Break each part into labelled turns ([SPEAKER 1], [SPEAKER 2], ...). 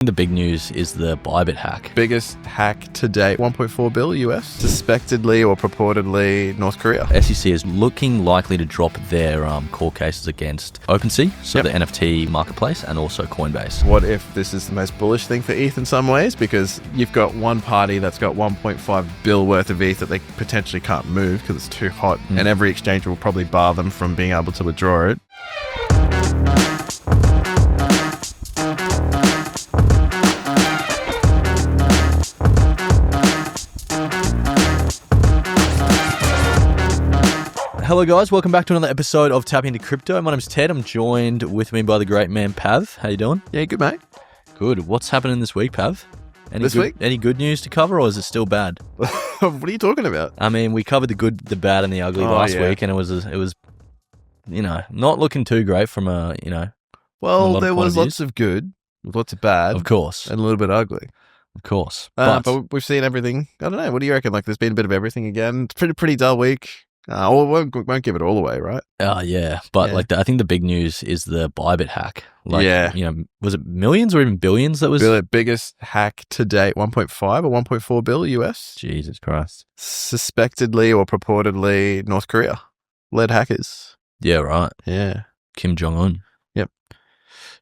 [SPEAKER 1] The big news is the Bybit hack.
[SPEAKER 2] Biggest hack to date, 1.4 bill US, suspectedly or purportedly North Korea.
[SPEAKER 1] SEC is looking likely to drop their court cases against OpenSea, so the NFT marketplace, and also Coinbase.
[SPEAKER 2] What if this is the most bullish thing for ETH in some ways? Because you've got one party that's got 1.5 bill worth of ETH that they potentially can't move because it's too hot, and every exchange will probably bar them from being able to withdraw it.
[SPEAKER 1] Hello guys, welcome back to another episode of Tapping into Crypto. My name's Ted. I'm joined with me by the great man Pav. How you doing?
[SPEAKER 2] Yeah, good mate.
[SPEAKER 1] Good. What's happening this week, Pav?
[SPEAKER 2] This week?
[SPEAKER 1] Any good news to cover, or is it still bad?
[SPEAKER 2] What are you talking about?
[SPEAKER 1] I mean, we covered the good, the bad, and the ugly last week, and it was not looking too great from a
[SPEAKER 2] Well, there was lots of good, lots of bad,
[SPEAKER 1] of course,
[SPEAKER 2] and a little bit ugly.
[SPEAKER 1] Of course.
[SPEAKER 2] But we've seen everything. I don't know. What do you reckon? Like, there's been a bit of everything again. It's pretty dull week. Won't give it all away, right?
[SPEAKER 1] Yeah. But I think the big news is the Bybit hack. Was it millions or even billions that was?
[SPEAKER 2] Biggest hack to date, 1.5 or 1.4 bill US.
[SPEAKER 1] Jesus Christ.
[SPEAKER 2] Suspectedly or purportedly North Korea led hackers.
[SPEAKER 1] Yeah, right.
[SPEAKER 2] Yeah.
[SPEAKER 1] Kim Jong-un.
[SPEAKER 2] Yep.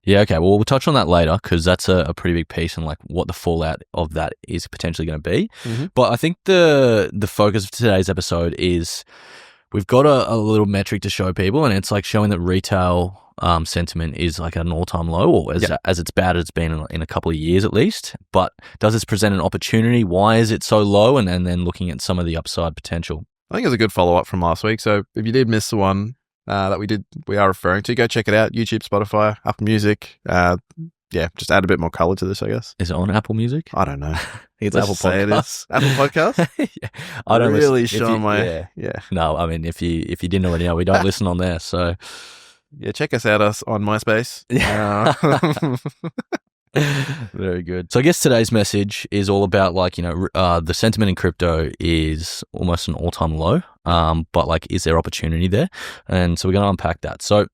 [SPEAKER 1] Yeah, okay. Well, we'll touch on that later because that's a pretty big piece and like what the fallout of that is potentially going to be. Mm-hmm. But I think the focus of today's episode is we've got a little metric to show people, and it's like showing that retail sentiment is like at an all-time low, or as it's bad as it's been in a couple of years at least. But does this present an opportunity? Why is it so low? And then looking at some of the upside potential.
[SPEAKER 2] I think it was a good follow-up from last week. So if you did miss the one that we are referring to, go check it out. YouTube, Spotify, Apple Music. Just add a bit more color to this, I guess.
[SPEAKER 1] Is it on Apple Music?
[SPEAKER 2] I don't know.
[SPEAKER 1] It's Apple Podcasts.
[SPEAKER 2] Apple Podcasts?
[SPEAKER 1] Yeah. I don't
[SPEAKER 2] really
[SPEAKER 1] listen.
[SPEAKER 2] sure my... Yeah.
[SPEAKER 1] No, I mean, if you didn't already know, we don't listen on there, so...
[SPEAKER 2] Yeah, check us out on MySpace.
[SPEAKER 1] Very good. So I guess today's message is all about the sentiment in crypto is almost an all-time low, but is there opportunity there? And so we're going to unpack that. So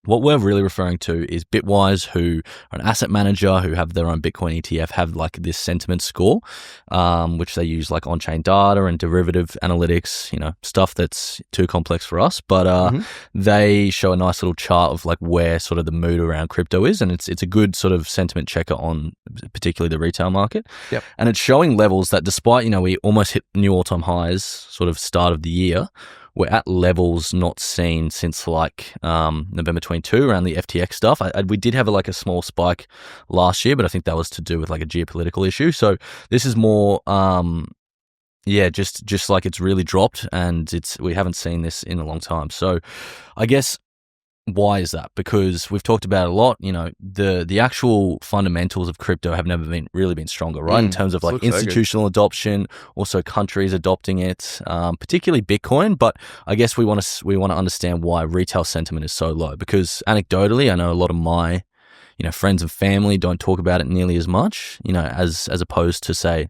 [SPEAKER 1] what we're really referring to is Bitwise, who are an asset manager who have their own Bitcoin ETF, have this sentiment score, which they use on-chain data and derivative analytics, stuff that's too complex for us. But they show a nice little chart of where sort of the mood around crypto is, and it's a good sort of sentiment checker on particularly the retail market. Yep. And it's showing levels that despite we almost hit new all-time highs sort of start of the year, we're at levels not seen since November 22 around the FTX stuff. We did have a small spike last year, but I think that was to do with a geopolitical issue. So this is more, just it's really dropped, and we haven't seen this in a long time. So I guess why is that? Because we've talked about it a lot. The actual fundamentals of crypto have never been stronger, right? In terms of institutional adoption, also countries adopting it, particularly Bitcoin. But I guess we want to understand why retail sentiment is so low. Because anecdotally, I know a lot of my friends and family don't talk about it nearly as much, as opposed to say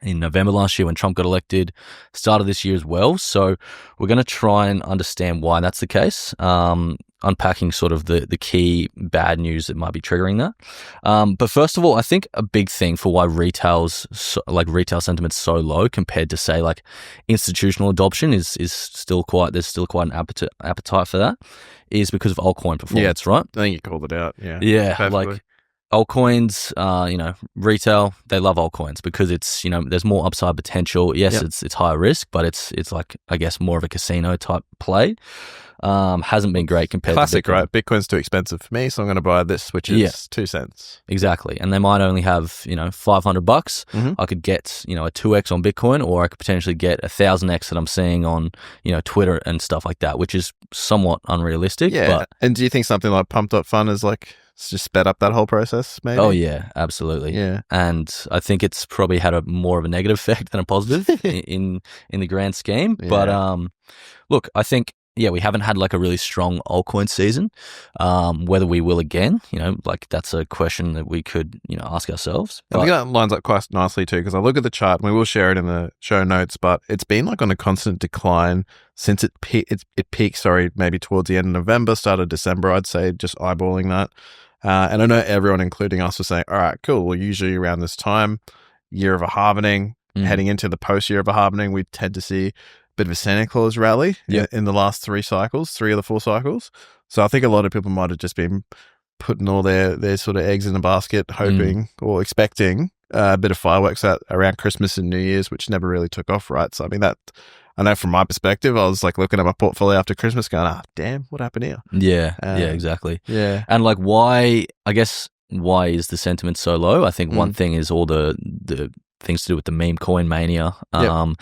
[SPEAKER 1] in November last year when Trump got elected, start of this year as well. So we're going to try and understand why that's the case, unpacking sort of the key bad news that might be triggering that. But first of all, I think a big thing for why retail sentiment's so low compared to say institutional adoption is still quite an appetite for that, is because of altcoin performance, right?
[SPEAKER 2] I think you called it out. Yeah.
[SPEAKER 1] Yeah.
[SPEAKER 2] Perfectly.
[SPEAKER 1] Altcoins, retail, they love altcoins because it's, there's more upside potential. Yes, it's higher risk, but it's I guess more of a casino type play. Hasn't been great compared
[SPEAKER 2] Classic,
[SPEAKER 1] to Bitcoin.
[SPEAKER 2] Right? Bitcoin's too expensive for me, so I'm going to buy this, which is 2 cents.
[SPEAKER 1] Exactly. And they might only have, $500. I could get, a 2x on Bitcoin, or I could potentially get 1,000x that I'm seeing on, Twitter and stuff like that, which is somewhat unrealistic.
[SPEAKER 2] Yeah.
[SPEAKER 1] But,
[SPEAKER 2] and do you think something like Pump.Fun is it's just sped up that whole process, maybe?
[SPEAKER 1] Oh, yeah, absolutely.
[SPEAKER 2] Yeah.
[SPEAKER 1] And I think it's probably had more of a negative effect than a positive in the grand scheme. Yeah. But look, I think, we haven't had a really strong altcoin season. Whether we will again, that's a question that we could, ask ourselves.
[SPEAKER 2] I think that lines up quite nicely too, because I look at the chart, and we will share it in the show notes, but it's been on a constant decline since it peaked, maybe towards the end of November, start of December, I'd say, just eyeballing that. And I know everyone, including us, was saying, all right, cool. Well, usually around this time, year of a halvening, heading into the post year of a halvening, we tend to see a bit of a Santa Claus rally in the last 3 cycles, 3 of the 4 cycles. So I think a lot of people might have just been putting all their sort of eggs in a basket, hoping or expecting a bit of fireworks out around Christmas and New Year's, which never really took off, right? So I mean, that I know from my perspective, I was like looking at my portfolio after Christmas going, damn, what happened here?
[SPEAKER 1] Yeah, exactly.
[SPEAKER 2] Yeah.
[SPEAKER 1] And like, why is the sentiment so low? I think one thing is all the things to do with the meme coin mania. Some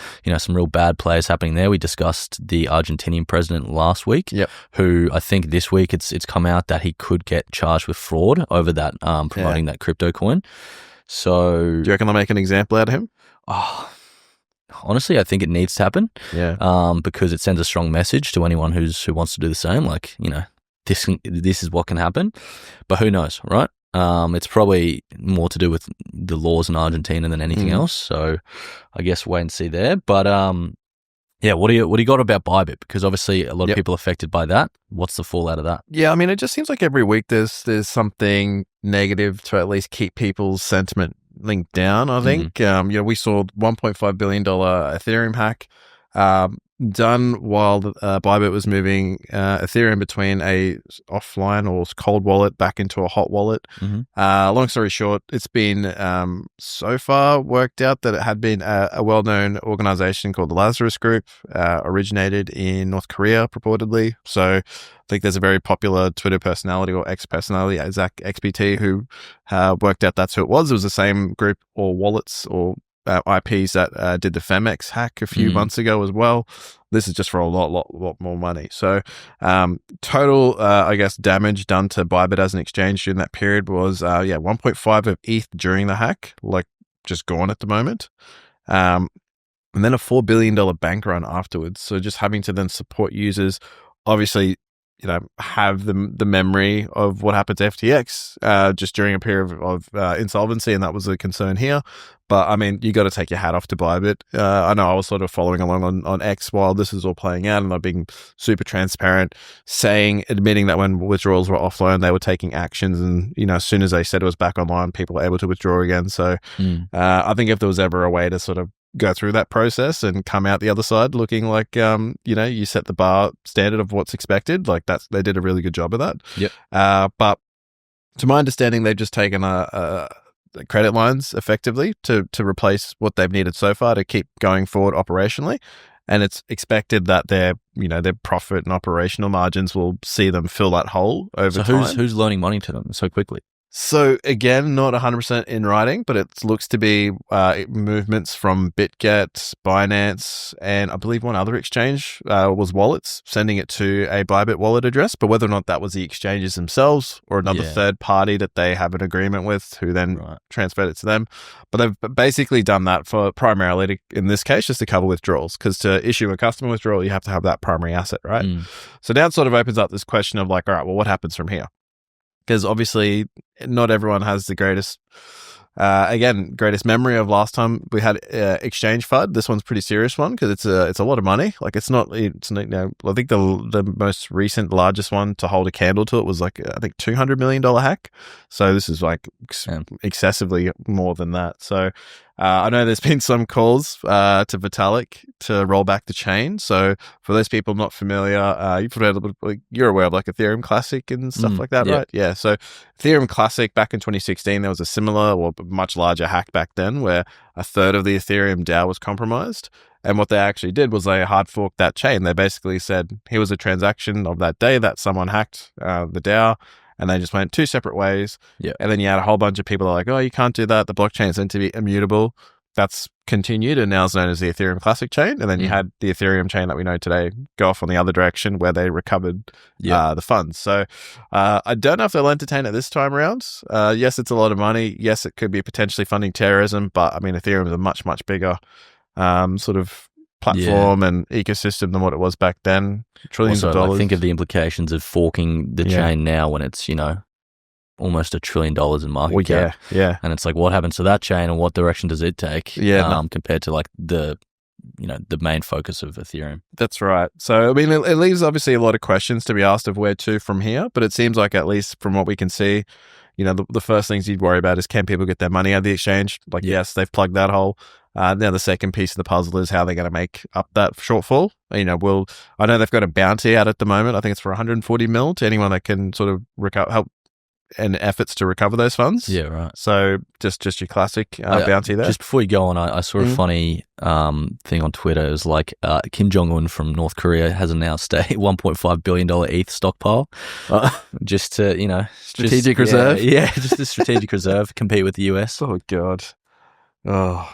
[SPEAKER 1] real bad players happening there. We discussed the Argentinian president last week, who I think this week it's come out that he could get charged with fraud over that promoting that crypto coin. So
[SPEAKER 2] do you reckon they'll make an example out of him?
[SPEAKER 1] Honestly, I think it needs to happen.
[SPEAKER 2] Yeah.
[SPEAKER 1] Because it sends a strong message to anyone who wants to do the same. Like, this is what can happen, but who knows, right? It's probably more to do with the laws in Argentina than anything else. So I guess wait and see there. But what do you got about Bybit? Because obviously a lot of people affected by that. What's the fallout of that?
[SPEAKER 2] Yeah, I mean, it just seems like every week there's something negative to at least keep people's sentiment linked down. I think we saw $1.5 billion Ethereum hack done while Bybit was moving Ethereum between a offline or cold wallet back into a hot wallet. Long story short, it's been so far worked out that it had been a well-known organization called the Lazarus Group, originated in North Korea purportedly. So I think there's a very popular Twitter personality or ex-personality, Zach XBT, who worked out that's who it was. It was the same group or wallets or IPs that did the Femex hack a few months ago as well. This is just for a lot more money. So total, I guess, damage done to Bybit as an exchange during that period was 1.5 of ETH during the hack, like just gone at the moment. And then a $4 billion bank run afterwards. So just having to then support users, obviously, have the memory of what happened to FTX just during a period of insolvency, and that was a concern here. But I mean, you got to take your hat off to Bybit. I know I was sort of following along on X while this is all playing out, and they're being super transparent, admitting that when withdrawals were offline, they were taking actions, and as soon as they said it was back online, people were able to withdraw again. So I think if there was ever a way to sort of go through that process and come out the other side looking like you set the bar standard of what's expected, like they did a really good job of that. But to my understanding, they've just taken credit lines effectively to replace what they've needed so far to keep going forward operationally, and it's expected that their profit and operational margins will see them fill that hole over time.
[SPEAKER 1] So who's loaning money to them so quickly?
[SPEAKER 2] So again, not 100% in writing, but it looks to be movements from BitGet, Binance, and I believe one other exchange was wallets, sending it to a Bybit wallet address. But whether or not that was the exchanges themselves or another third party that they have an agreement with who then transferred it to them. But they've basically done that for primarily, in this case, just to cover withdrawals, because to issue a customer withdrawal, you have to have that primary asset, right? So now it sort of opens up this question of like, all right, well, what happens from here? Because obviously not everyone has the greatest memory of last time we had exchange FUD. This one's a pretty serious one because it's a lot of money. Like I think the most recent largest one to hold a candle to it was like I think $200 million hack. So this is like excessively more than that. So I know there's been some calls to Vitalik to roll back the chain. So for those people not familiar, you're aware of like Ethereum Classic and stuff like that, right? Yeah. So Ethereum Classic back in 2016, there was a similar or much larger hack back then where a third of the Ethereum DAO was compromised. And what they actually did was they hard forked that chain. They basically said, here was a transaction of that day that someone hacked the DAO. And they just went 2 separate ways. And then you had a whole bunch of people that are like, oh, you can't do that. The blockchain is meant to be immutable. That's continued and now is known as the Ethereum Classic chain. And then you had the Ethereum chain that we know today go off on the other direction where they recovered the funds. So I don't know if they'll entertain it this time around. Yes, it's a lot of money. Yes, it could be potentially funding terrorism. But I mean, Ethereum is a much, much bigger sort of platform and ecosystem than what it was back then. Trillions of dollars.
[SPEAKER 1] Like, think of the implications of forking the chain now when it's, almost $1 trillion in market cap.
[SPEAKER 2] Yeah.
[SPEAKER 1] And it's like, what happens to that chain and what direction does it take? Compared to like the the main focus of Ethereum.
[SPEAKER 2] That's right. So, I mean, it leaves obviously a lot of questions to be asked of where to from here, but it seems like, at least from what we can see, the first things you'd worry about is, can people get their money out of the exchange? Like, yes, they've plugged that hole. Now the second piece of the puzzle is how they're going to make up that shortfall. I know they've got a bounty out at the moment. I think it's for 140 mil to anyone that can sort of help and efforts to recover those funds.
[SPEAKER 1] Yeah, right.
[SPEAKER 2] So just your classic bounty there.
[SPEAKER 1] Just before you go on, I saw a funny thing on Twitter. It was like Kim Jong-un from North Korea has announced a $1.5 billion ETH stockpile just to,
[SPEAKER 2] strategic reserve.
[SPEAKER 1] Yeah, just a strategic reserve, compete with the US.
[SPEAKER 2] Oh, God. Oh,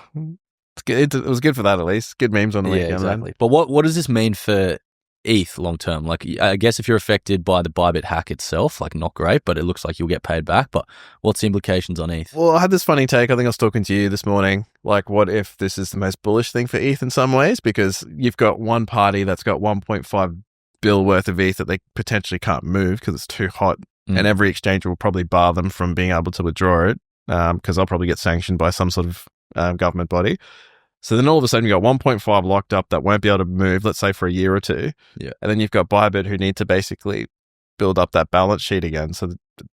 [SPEAKER 2] it was good for that, at least. Good memes on the weekend.
[SPEAKER 1] Exactly.
[SPEAKER 2] Man.
[SPEAKER 1] But what does this mean for ETH long term? Like, I guess if you're affected by the Bybit hack itself, like, not great, but it looks like you'll get paid back. But what's the implications on ETH?
[SPEAKER 2] Well, I had this funny take. I think I was talking to you this morning. Like, what if this is the most bullish thing for ETH in some ways? Because you've got one party that's got 1.5 bill worth of ETH that they potentially can't move because it's too hot. And every exchange will probably bar them from being able to withdraw it because they'll probably get sanctioned by some sort of government body. So then all of a sudden you've got 1.5 locked up that won't be able to move, let's say for a year or two.
[SPEAKER 1] Yeah.
[SPEAKER 2] And then you've got Bybit who need to basically build up that balance sheet again. So,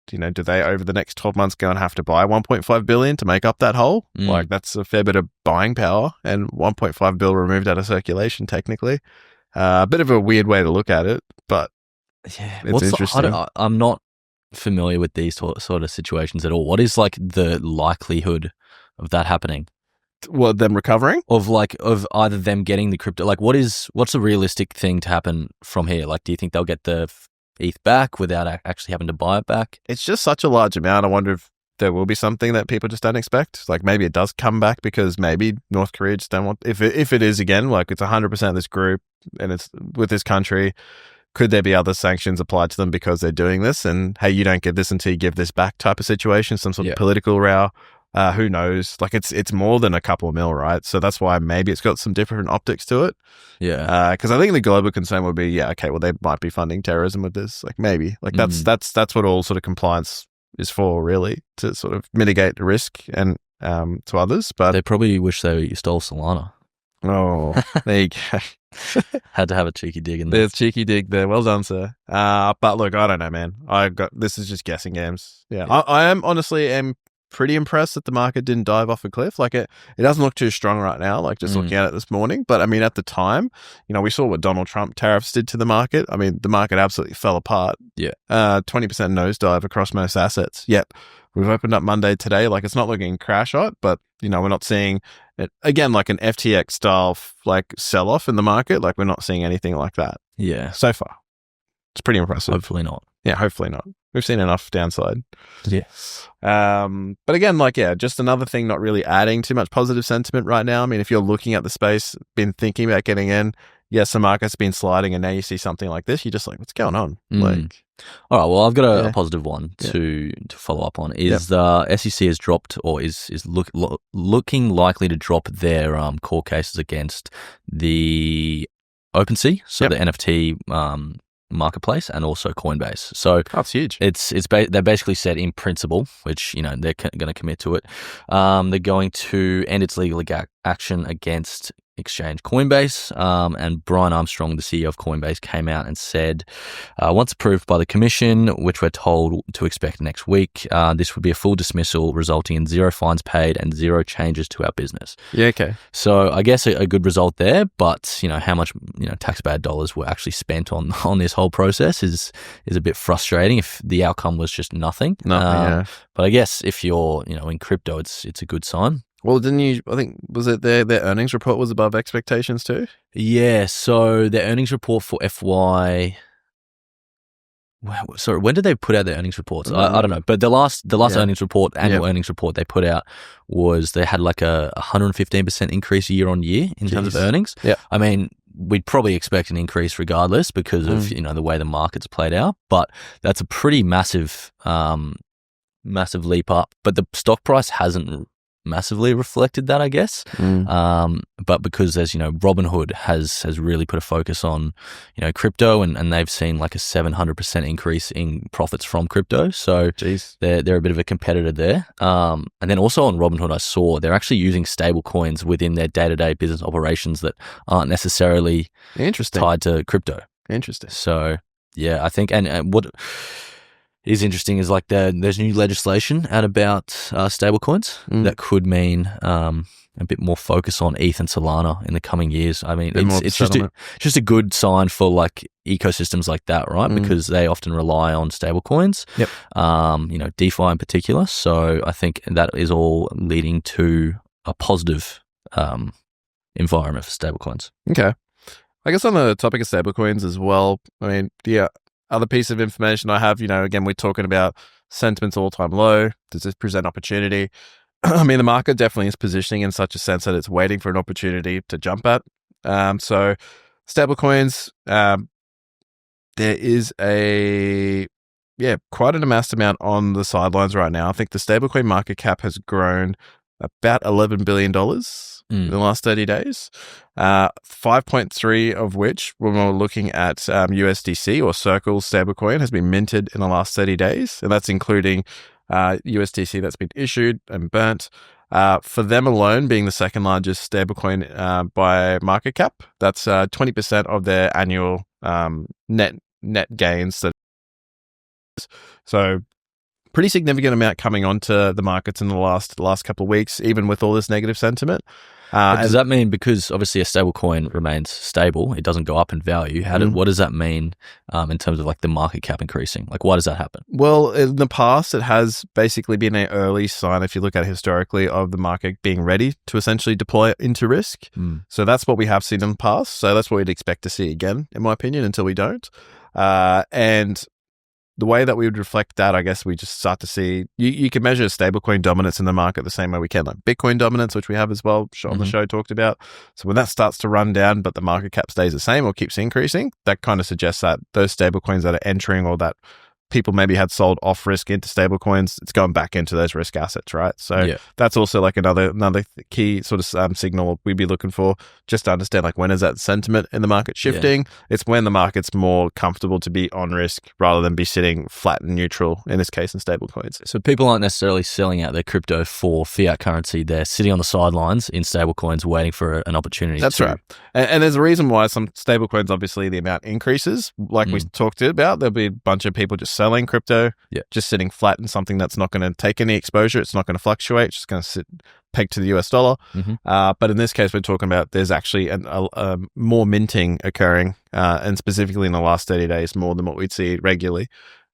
[SPEAKER 2] do they over the next 12 months go and have to buy 1.5 billion to make up that hole? Like, that's a fair bit of buying power, and 1.5 bill removed out of circulation technically. A bit of a weird way to look at it, but it's interesting.
[SPEAKER 1] I'm not familiar with these sort of situations at all. What is like the likelihood of that happening?
[SPEAKER 2] What, them recovering?
[SPEAKER 1] Of either them getting the crypto, like what's the realistic thing to happen from here? Like, do you think they'll get the ETH back without actually having to buy it back?
[SPEAKER 2] It's just such a large amount. I wonder if there will be something that people just don't expect. Like, maybe it does come back because maybe North Korea just don't want, if it is again, like it's 100% this group and it's with this country, could there be other sanctions applied to them because they're doing this? And hey, you don't get this until you give this back type of situation, some sort of political row. Who knows? Like, it's more than a couple of mil, right? So that's why maybe it's got some different optics to it.
[SPEAKER 1] Yeah.
[SPEAKER 2] Because I think the global concern would be, okay, well, they might be funding terrorism with this. Like, maybe. Like, that's what all sort of compliance is for, really, to sort of mitigate the risk and to others. But
[SPEAKER 1] they probably wish they stole Solana.
[SPEAKER 2] Oh, there you go.
[SPEAKER 1] Had to have a cheeky dig in there.
[SPEAKER 2] There's cheeky dig there. Well done, sir. But look, I don't know, man. This is just guessing games. Yeah. I am honestly pretty impressed that the market didn't dive off a cliff. Like, it doesn't look too strong right now, like just looking at it this morning. But I mean, at the time, we saw what Donald Trump tariffs did to the market. I mean, the market absolutely fell apart.
[SPEAKER 1] Yeah.
[SPEAKER 2] 20% nosedive across most assets. Yep. We've opened up Monday today. Like, it's not looking crash hot, but we're not seeing it again, like an FTX style, like sell off in the market. Like, we're not seeing anything like that.
[SPEAKER 1] Yeah.
[SPEAKER 2] So far. It's pretty impressive.
[SPEAKER 1] Hopefully not.
[SPEAKER 2] Yeah, hopefully not. We've seen enough downside.
[SPEAKER 1] Yeah.
[SPEAKER 2] But again, like, just another thing not really adding too much positive sentiment right now. I mean, if you're looking at the space, been thinking about getting in, yes, the market's been sliding, and now you see something like this, you're just like, what's going on? Like,
[SPEAKER 1] all right, well, I've got a positive one to follow up on. Is SEC has dropped, or is looking likely to drop their court cases against the OpenSea, so the NFT marketplace, and also Coinbase. So
[SPEAKER 2] that's huge.
[SPEAKER 1] They basically said in principle, which they're going to commit to it. They're going to end its legal action against exchange Coinbase, and Brian Armstrong, the CEO of Coinbase, came out and said, once approved by the commission, which we're told to expect next week, this would be a full dismissal, resulting in 0 fines paid and 0 changes to our business.
[SPEAKER 2] Yeah, okay.
[SPEAKER 1] So I guess a good result there, but how much taxpayer dollars were actually spent on this whole process is a bit frustrating if the outcome was just nothing. But I guess if you're in crypto, it's a good sign.
[SPEAKER 2] Well, I think, was it their earnings report was above expectations too?
[SPEAKER 1] Yeah, so their earnings report for FY... Sorry, when did they put out their earnings reports? I don't know. But the last earnings report, annual earnings report they put out was they had like a 115% increase year on year in terms of earnings.
[SPEAKER 2] Yeah.
[SPEAKER 1] I mean, we'd probably expect an increase regardless because of, the way the market's played out. But that's a pretty massive leap up. But the stock price hasn't massively reflected that, I guess. But because there's, Robinhood has really put a focus on, crypto and they've seen like a 700% increase in profits from crypto. So
[SPEAKER 2] Jeez.
[SPEAKER 1] they're a bit of a competitor there. And then also on Robinhood, I saw they're actually using stable coins within their day-to-day business operations that aren't necessarily tied to crypto.
[SPEAKER 2] Interesting.
[SPEAKER 1] So yeah, I think, and what is interesting is like there's new legislation out about stable coins that could mean a bit more focus on ETH and Solana in the coming years. I mean, it's just a good sign for like ecosystems like that, right? Because they often rely on stable coins, DeFi in particular. So I think that is all leading to a positive environment for stable coins.
[SPEAKER 2] Okay. I guess on the topic of stablecoins as well, I mean, the other piece of information I have, again, we're talking about sentiment's all-time low. Does this present opportunity? I mean, the market definitely is positioning in such a sense that it's waiting for an opportunity to jump at. So stablecoins, there is quite an amassed amount on the sidelines right now. I think the stablecoin market cap has grown about $11 billion in the last 30 days, 5.3 of which, when we're looking at USDC or Circle stablecoin, has been minted in the last 30 days. And that's including USDC that's been issued and burnt. For them alone, being the second largest stablecoin by market cap, that's 20% of their annual net gains. So pretty significant amount coming onto the markets in the last couple of weeks, even with all this negative sentiment.
[SPEAKER 1] Does that mean, because obviously a stable coin remains stable, it doesn't go up in value? What does that mean in terms of like the market cap increasing? Like, why does that happen?
[SPEAKER 2] Well, in the past, it has basically been an early sign, if you look at it historically, of the market being ready to essentially deploy it into risk. So that's what we have seen in the past. So that's what we'd expect to see again, in my opinion, until we don't. And the way that we would reflect that, I guess we just start to see, you can measure stablecoin dominance in the market the same way we can, like Bitcoin dominance, which we have as well, on the show talked about. So when that starts to run down, but the market cap stays the same or keeps increasing, that kind of suggests that those stablecoins that are entering, or that people maybe had sold off risk into stablecoins, it's going back into those risk assets, right? So that's also like another key sort of signal we'd be looking for, just to understand like when is that sentiment in the market shifting. It's when the market's more comfortable to be on risk rather than be sitting flat and neutral, in this case in stablecoins.
[SPEAKER 1] So people aren't necessarily selling out their crypto for fiat currency. They're sitting on the sidelines in stablecoins waiting for an opportunity.
[SPEAKER 2] That's right. And there's a reason why some stablecoins, obviously the amount increases, like we talked about. There'll be a bunch of people just selling crypto, just sitting flat in something that's not going to take any exposure. It's not going to fluctuate. It's just going to sit pegged to the US dollar. But in this case, we're talking about there's actually more minting occurring, and specifically in the last 30 days, more than what we'd see regularly.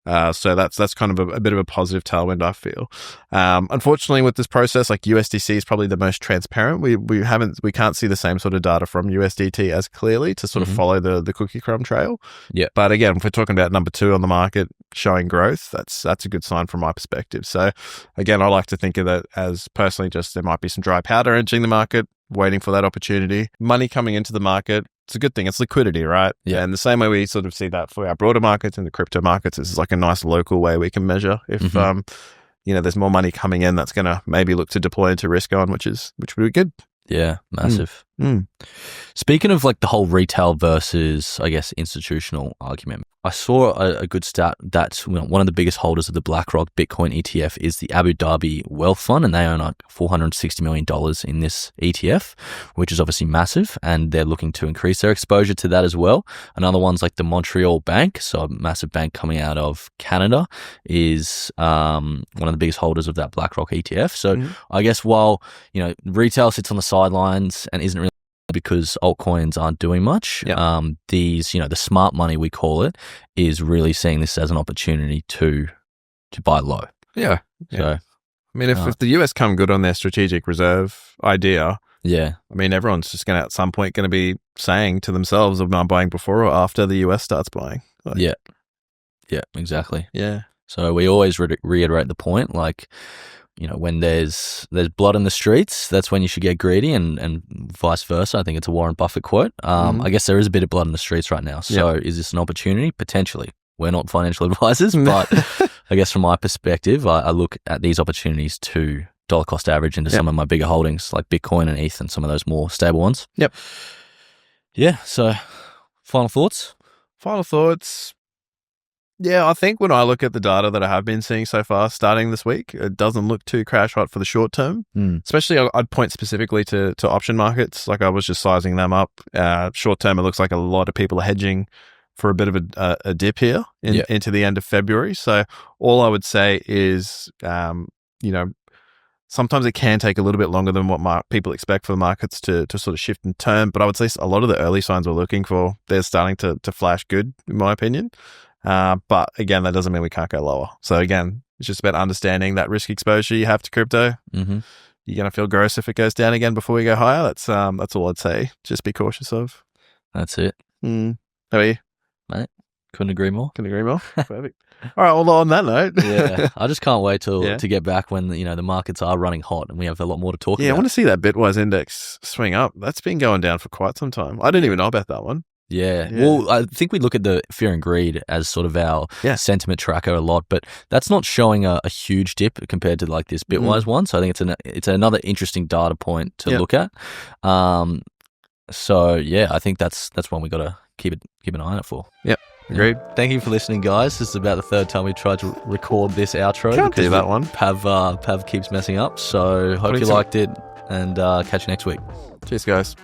[SPEAKER 2] So that's kind of a bit of a positive tailwind, I feel. Unfortunately, with this process, like USDC is probably the most transparent. We can't see the same sort of data from USDT as clearly to sort of follow the cookie crumb trail. But again, if we're talking about number 2 on the market showing growth, that's a good sign from my perspective. So again, I like to think of that as personally just there might be some dry powder entering the market, waiting for that opportunity. Money coming into the market, it's a good thing. It's liquidity, right? And the same way we sort of see that for our broader markets and the crypto markets, this is like a nice local way we can measure if there's more money coming in that's going to maybe look to deploy into risk on, which would be good.
[SPEAKER 1] Yeah, massive. Speaking of like the whole retail versus, I guess, institutional argument, I saw a good stat that one of the biggest holders of the BlackRock Bitcoin ETF is the Abu Dhabi Wealth Fund, and they own like $460 million in this ETF, which is obviously massive, and they're looking to increase their exposure to that as well. Another one's like the Montreal Bank, so a massive bank coming out of Canada, is one of the biggest holders of that BlackRock ETF. So I guess while, retail sits on the sidelines and isn't really, because altcoins aren't doing much, these, the smart money, we call it, is really seeing this as an opportunity to buy low.
[SPEAKER 2] So I mean, if the US come good on their strategic reserve idea, I mean, everyone's just at some point going to be saying to themselves, am I buying before or after the US starts buying?
[SPEAKER 1] Yeah, exactly. So we always reiterate the point, like, when there's blood in the streets, that's when you should get greedy, and vice versa. I think it's a Warren Buffett quote. I guess there is a bit of blood in the streets right now. So is this an opportunity? Potentially. We're not financial advisors, but I guess from my perspective, I look at these opportunities to dollar cost average into some of my bigger holdings like Bitcoin and ETH and some of those more stable ones.
[SPEAKER 2] Yep.
[SPEAKER 1] Yeah. So, final thoughts?
[SPEAKER 2] Final thoughts. Yeah, I think when I look at the data that I have been seeing so far starting this week, it doesn't look too crash hot for the short term. Especially, I'd point specifically to option markets. Like I was just sizing them up. Short term, it looks like a lot of people are hedging for a bit of a dip here into the end of February. So all I would say is, sometimes it can take a little bit longer than what people expect for the markets to sort of shift and turn. But I would say a lot of the early signs we're looking for, they're starting to flash good, in my opinion. But again, that doesn't mean we can't go lower. So again, it's just about understanding that risk exposure you have to crypto.
[SPEAKER 1] Mm-hmm.
[SPEAKER 2] You're going to feel gross if it goes down again before we go higher. That's all I'd say. Just be cautious of.
[SPEAKER 1] That's it.
[SPEAKER 2] How are you?
[SPEAKER 1] Mate, couldn't agree more.
[SPEAKER 2] Couldn't agree more. Perfect. All right. Well, on that note.
[SPEAKER 1] Yeah. I just can't wait to get back when, the markets are running hot and we have a lot more to talk about.
[SPEAKER 2] Yeah, I want to see that Bitwise index swing up. That's been going down for quite some time. I didn't even know about that one.
[SPEAKER 1] Yeah. Well, I think we look at the fear and greed as sort of our sentiment tracker a lot, but that's not showing a huge dip compared to like this Bitwise one. So I think it's another interesting data point to look at. So yeah, I think that's one we got to keep an eye out for.
[SPEAKER 2] Yep. Agreed.
[SPEAKER 1] Thank you for listening, guys. This is about the third time we tried to record this outro.
[SPEAKER 2] Can't do that one.
[SPEAKER 1] Pav keeps messing up. So hope you liked it, and catch you next week.
[SPEAKER 2] Cheers, guys.